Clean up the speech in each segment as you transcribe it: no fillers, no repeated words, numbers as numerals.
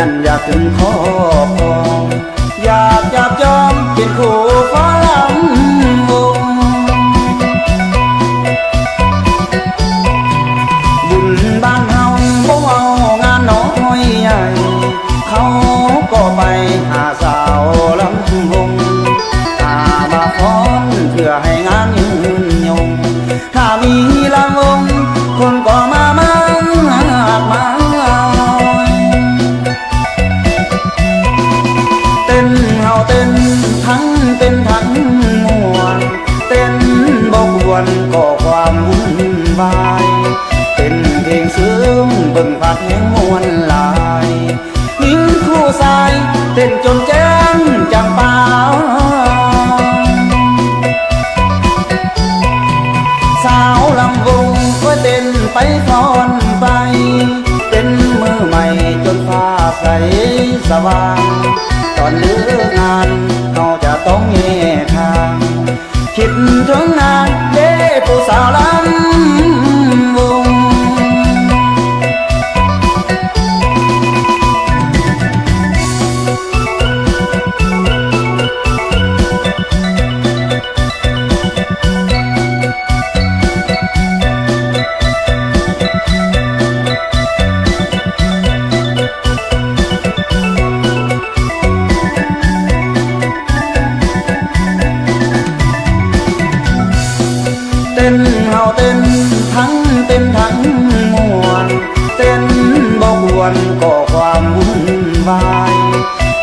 นั้นอยากถึงขอบครองอยากจับจอมเป็นคู่ฟ้าลำวงบุญบ้านเฮาบ่เอางานน้อยใหญ่เขาก็ไปหาสาวลำวงหามาฟ้อนเพื่อให้งานยืนยงถ้ามีลำวงคนก็มามั่งมากมายเต้นเฮาเต้นทั้งเต้นทั้งมวนเต้นบ่ควรก่อความวุ่นวายเต้นเพลงซึ้งเบิ่งผัดแห่งมวลลายหญิงคู่สายเต้นจนแจ้งจังป่าสาวลำวงก็เต้นไปฟ้อนไปเป็นมือใหม่จนฟ้าใสสว่างตอนเลิกงานเราจะต้องแยกทางคิดถึงนานเด้ผู้สาวลำวงเต้นเฮาเต้นทั้งเต้นทั้งมวนเต้นบ่ควรก่อความวุ่นวาย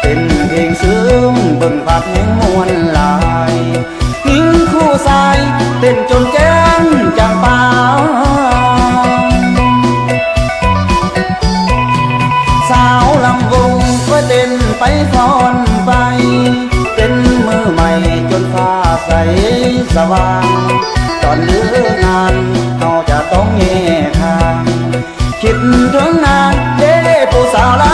เต้นเพลงซึ้งเบิ่งผัดแห่งมวลลายหญิงคู่สายเต้นจนแจ้งจังป่าสาวลำวงก็เต้นไปฟ้อนไปเป็นมือใหม่จนฟ้าใสสว่างตอนเลิกงานเราจะต้องแยกทางคิดถึงนานเด้ผู้สาวล